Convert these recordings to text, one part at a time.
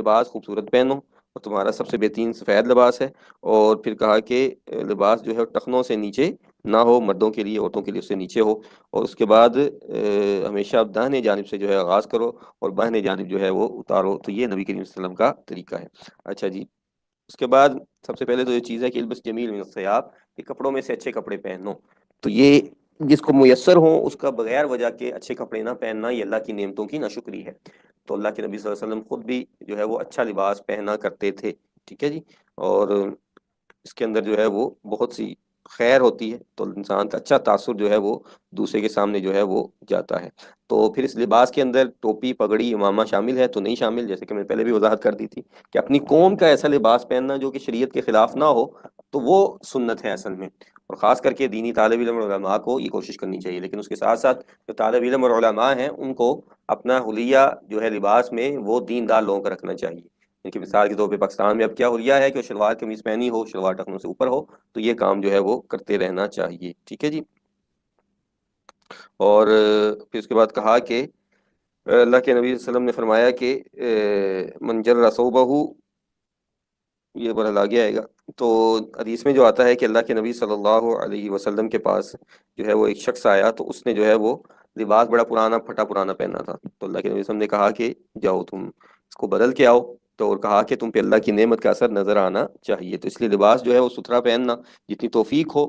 لباس خوبصورت پہنو اور تمہارا سب سے بہترین سفید لباس ہے، اور پھر کہا کہ لباس جو ہے ٹخنوں سے نیچے نہ ہو، مردوں کے لیے، عورتوں کے لیے اس سے نیچے ہو، اور اس کے بعد ہمیشہ داہنے جانب سے جو ہے آغاز کرو اور بائیں جانب جو ہے وہ اتارو۔ تو یہ نبی کریم صلی اللہ علیہ وسلم کا طریقہ ہے۔ اچھا جی، اس کے بعد سب سے پہلے تو یہ چیز ہے کہ البس جمیل من الثیاب، کہ کپڑوں میں سے اچھے کپڑے پہنو۔ تو یہ جس کو میسر ہوں اس کا بغیر وجہ کے اچھے کپڑے نہ پہننا یہ اللہ کی نعمتوں کی ناشکری ہے۔ تو اللہ کے نبی صلی اللہ علیہ وسلم خود بھی جو ہے وہ اچھا لباس پہنا کرتے تھے، ٹھیک ہے جی، اور اس کے اندر جو ہے وہ بہت سی خیر ہوتی ہے، تو انسان کا اچھا تاثر جو ہے وہ دوسرے کے سامنے جو ہے وہ جاتا ہے۔ تو پھر اس لباس کے اندر ٹوپی، پگڑی، امامہ شامل ہے تو نہیں شامل، جیسے کہ میں نے پہلے بھی وضاحت کر دی تھی کہ اپنی قوم کا ایسا لباس پہننا جو کہ شریعت کے خلاف نہ ہو تو وہ سنت ہے اصل میں، اور خاص کر کے دینی طالب علم اور علماء کو یہ کوشش کرنی چاہیے۔ لیکن اس کے ساتھ ساتھ جو طالب علم اور علماء ہیں ان کو اپنا حلیہ جو ہے لباس میں وہ دیندار لوگوں کا رکھنا چاہیے۔ ان کی مثال کے طور پہ پاکستان میں اب کیا حلیہ ہے کہ شلوار قمیض پہنی ہو، شلوار ٹخنوں سے اوپر ہو، تو یہ کام جو ہے وہ کرتے رہنا چاہیے، ٹھیک ہے جی۔ اور پھر اس کے بعد کہا کہ اللہ کے نبی صلی اللہ علیہ وسلم نے فرمایا کہ من جر ثوبہ، یہ بڑا آگے آئے گا، تو حدیث میں جو آتا ہے کہ اللہ کے نبی صلی اللہ علیہ وسلم کے پاس جو ہے وہ ایک شخص آیا، تو اس نے جو ہے وہ لباس بڑا پرانا پھٹا پرانا پہنا تھا، تو اللہ کے نبی صلی اللہ علیہ وسلم نے کہا کہ جاؤ تم اس کو بدل کے آؤ، تو اور کہا کہ تم پہ اللہ کی نعمت کا اثر نظر آنا چاہیے۔ تو اس لیے لباس جو ہے وہ ستھرا پہننا، جتنی توفیق ہو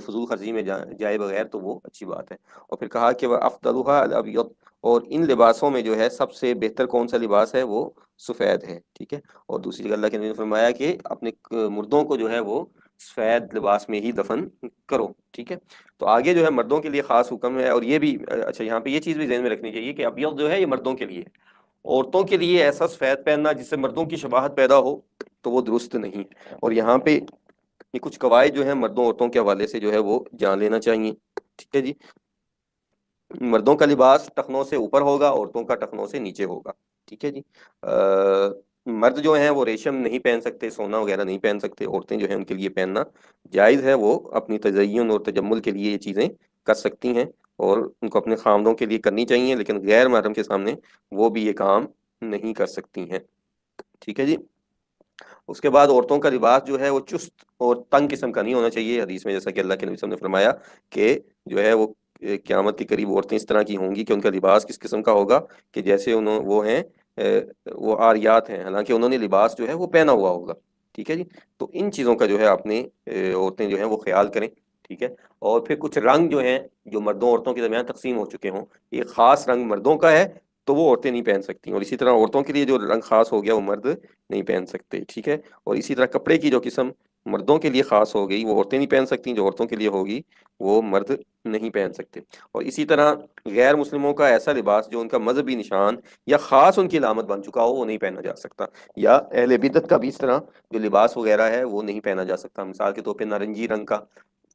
فضول خرچی میں جائے بغیر تو وہ اچھی بات ہے۔ اور پھر کہا کہ وہ افضلها الابیض، اور ان لباسوں میں جو ہے سب سے بہتر کون سا لباس ہے وہ سفید ہے، ٹھیک ہے۔ اور دوسری جگہ اللہ کے نبی نے فرمایا کہ اپنے مردوں کو جو ہے وہ سفید لباس میں ہی دفن کرو، ٹھیک ہے۔ تو آگے جو ہے مردوں کے لیے خاص حکم ہے، اور یہ بھی اچھا یہاں پہ یہ چیز بھی ذہن میں رکھنی چاہیے کہ ابیض جو ہے یہ مردوں کے لیے ہے، عورتوں کے لیے ایسا سفید پہننا جس سے مردوں کی شباہت پیدا ہو تو وہ درست نہیں ہے۔ اور یہاں پہ یہ کچھ قواعد جو ہیں مردوں عورتوں کے حوالے سے جو ہے وہ جان لینا چاہیے، ٹھیک ہے جی۔ مردوں کا لباس ٹخنوں سے اوپر ہوگا، عورتوں کا ٹخنوں سے نیچے ہوگا، ٹھیک ہے جی۔ مرد جو ہیں وہ ریشم نہیں پہن سکتے، سونا وغیرہ نہیں پہن سکتے، عورتیں جو ہیں ان کے لیے پہننا جائز ہے، وہ اپنی تزین اور تجمل کے لیے یہ چیزیں کر سکتی ہیں اور ان کو اپنے خامدوں کے لیے کرنی چاہیے، لیکن غیر محرم کے سامنے وہ بھی یہ کام نہیں کر سکتی ہیں، ٹھیک ہے جی۔ اس کے بعد عورتوں کا لباس جو ہے وہ چست اور تنگ قسم کا نہیں ہونا چاہیے، حدیث میں جیسا کہ اللہ کے نبی صلی اللہ علیہ وسلم نے فرمایا کہ جو ہے وہ قیامت کے قریب عورتیں اس طرح کی ہوں گی کہ ان کا لباس کس قسم کا ہوگا کہ جیسے وہ ہیں وہ آریات ہیں، حالانکہ انہوں نے لباس جو ہے وہ پہنا ہوا ہوگا، ٹھیک ہے جی۔ تو ان چیزوں کا جو ہے اپنے عورتیں جو ہیں وہ خیال کریں، ٹھیک ہے۔ اور پھر کچھ رنگ جو ہیں جو مردوں عورتوں کے درمیان تقسیم ہو چکے ہوں، ایک خاص رنگ مردوں کا ہے تو وہ عورتیں نہیں پہن سکتی، اور اسی طرح عورتوں کے لیے جو رنگ خاص ہو گیا وہ مرد نہیں پہن سکتے، ٹھیک ہے۔ اور اسی طرح کپڑے کی جو قسم مردوں کے لیے خاص ہو گئی وہ عورتیں نہیں پہن سکتی، جو عورتوں کے لیے ہوگی وہ مرد نہیں پہن سکتے۔ اور اسی طرح غیر مسلموں کا ایسا لباس جو ان کا مذہبی نشان یا خاص ان کی علامت بن چکا ہو وہ نہیں پہنا جا سکتا، یا اہل بدعت کا بھی اس طرح جو لباس وغیرہ ہے وہ نہیں پہنا جا سکتا۔ مثال کے طور پہ نارنجی رنگ کا،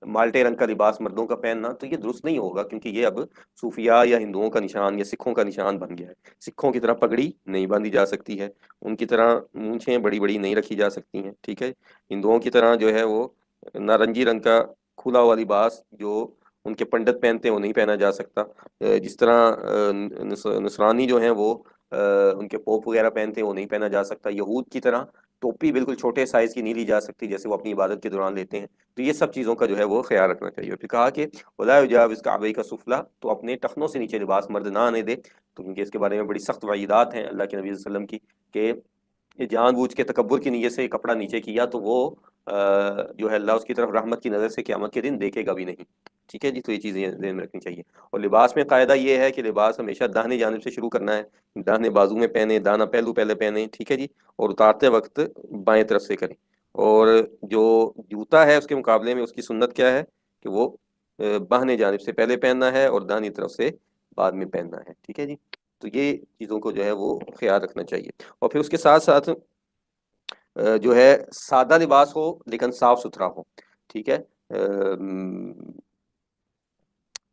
مالٹے رنگ کا لباس مردوں کا پہننا تو یہ درست نہیں ہوگا، کیونکہ یہ اب صوفیاء یا ہندوؤں کا نشان یا سکھوں کا نشان بن گیا ہے۔ سکھوں کی طرح پگڑی نہیں باندھی جا سکتی ہے، ان کی طرح مونچھیں بڑی بڑی نہیں رکھی جا سکتی ہیں، ٹھیک ہے۔ ہندوؤں کی طرح جو ہے وہ نارنجی رنگ کا کھلا ہوا لباس جو ان کے پنڈت پہنتے ہیں وہ نہیں پہنا جا سکتا۔ جس طرح نصرانی جو ہیں وہ ان کے پوپ وغیرہ پہنتے ہیں وہ نہیں پہنا جا سکتا۔ یہود کی طرح ٹوپی بالکل چھوٹے سائز کی نہیں لی جا سکتی جیسے وہ اپنی عبادت کے دوران لیتے ہیں۔ تو یہ سب چیزوں کا جو ہے وہ خیال رکھنا چاہیے۔ پھر کہا کہ ولا یجاوز کعبیہ السفلی، تو اپنے ٹخنوں سے نیچے لباس مرد نہ آنے دے، تو کیونکہ اس کے بارے میں بڑی سخت وعیدات ہیں اللہ کے نبی صلی اللہ علیہ وسلم کی کہ یہ جان بوجھ کے تکبر کی نیت سے کپڑا نیچے کیا تو وہ جو ہے اللہ اس کی طرف رحمت کی نظر سے قیامت کے دن دیکھے گا بھی نہیں، ٹھیک ہے جی۔ تو یہ چیزیں ذہن میں رکھنی چاہیے۔ اور لباس میں قاعدہ یہ ہے کہ لباس ہمیشہ داہنے جانب سے شروع کرنا ہے، داہنے بازو میں پہنے، دانا پہلو پہلے پہنے، ٹھیک ہے جی، اور اتارتے وقت بائیں طرف سے کریں۔ اور جو جوتا ہے اس کے مقابلے میں اس کی سنت کیا ہے کہ وہ باہنے جانب سے پہلے پہننا ہے اور داہنی طرف سے بعد میں پہننا ہے، ٹھیک ہے جی۔ تو یہ چیزوں کو جو ہے وہ خیال رکھنا چاہیے۔ اور پھر اس کے ساتھ ساتھ جو ہے سادہ لباس ہو لیکن صاف ستھرا ہو، ٹھیک ہے۔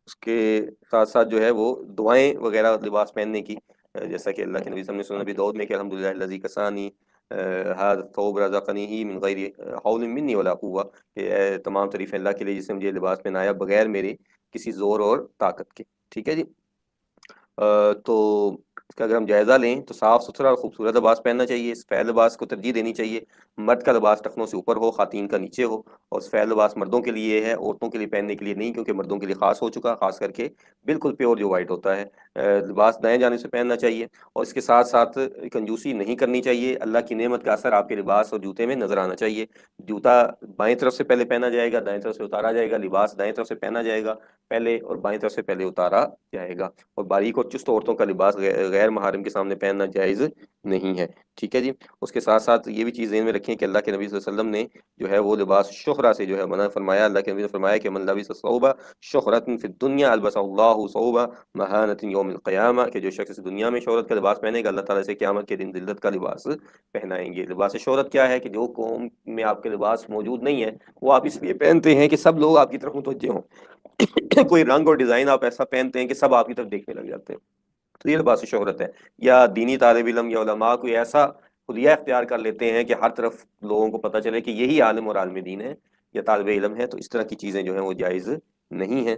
اس کے ساتھ ساتھ جو ہے وہ دعائیں وغیرہ لباس پہننے کی، جیسا کہ اللہ کے نبی صلی اللہ علیہ وسلم نے نبی داؤد میں کہ الحمدللہ الذی کسانی هذا الثوب رزقنیہ من غیر حول منی ولا قوہ، کہ تمام تعریفیں اللہ کے لیے جس نے مجھے لباس پہنایا بغیر میرے کسی زور اور طاقت کے، ٹھیک ہے جی۔ تو اس کا اگر ہم جائزہ لیں تو صاف ستھرا اور خوبصورت لباس پہننا چاہیے، سفید لباس کو ترجیح دینی چاہیے، مرد کا لباس ٹخنوں سے اوپر ہو، خواتین کا نیچے ہو، اور سفید لباس مردوں کے لیے ہے، عورتوں کے لیے پہننے کے لیے نہیں، کیونکہ مردوں کے لیے خاص ہو چکا، خاص کر کے بالکل پیور جو وائٹ ہوتا ہے۔ لباس دائیں جانب سے پہننا چاہیے، اور اس کے ساتھ ساتھ کنجوسی نہیں کرنی چاہیے، اللہ کی نعمت کا اثر آپ کے لباس اور جوتے میں نظر آنا چاہیے۔ جوتا بائیں طرف سے پہلے پہنا جائے گا، دائیں طرف سے اتارا جائے گا، لباس دائیں طرف سے پہنا جائے گا پہلے، اور بائیں طرف سے پہلے اتارا جائے گا، اور باریک اور چست عورتوں کا لباس غیر محارم کے سامنے پہننا جائز نہیں ہے، ٹھیک ہے جی۔ اس کے ساتھ ساتھ یہ بھی چیز ذہن میں رکھیں کہ اللہ کے نبی صلی اللہ علیہ وسلم نے جو ہے وہ لباس شہرہ سے جو ہے منع فرمایا۔ اللہ کے نبی نے فرمایا کہ من لبس ثوب شہرۃ فی الدنیا البسہ اللہ ثوب مہانۃ یوم القیامہ، کہ جو شخص اس دنیا میں شہرت کا لباس پہنے گا، اللہ تعالیٰ سے قیامت کے دن ذلت کا لباس پہنائیں گے۔ لباس شہرت کیا ہے؟ کہ جو قوم میں آپ کے لباس موجود نہیں ہے وہ آپ اس لیے پہنتے ہیں کہ سب لوگ آپ کی طرف متوجہ ہوں کوئی رنگ اور ڈیزائن آپ ایسا پہنتے ہیں کہ سب آپ کی طرف دیکھنے لگ جاتے ہیں، تو یہ لباس شہرت ہے۔ یا دینی طالب علم یا علماء کوئی ایسا حلیہ اختیار کر لیتے ہیں کہ ہر طرف لوگوں کو پتہ چلے کہ یہی عالم اور عالم دین ہے یا طالب علم ہے، تو اس طرح کی چیزیں جو ہیں وہ جائز نہیں ہیں۔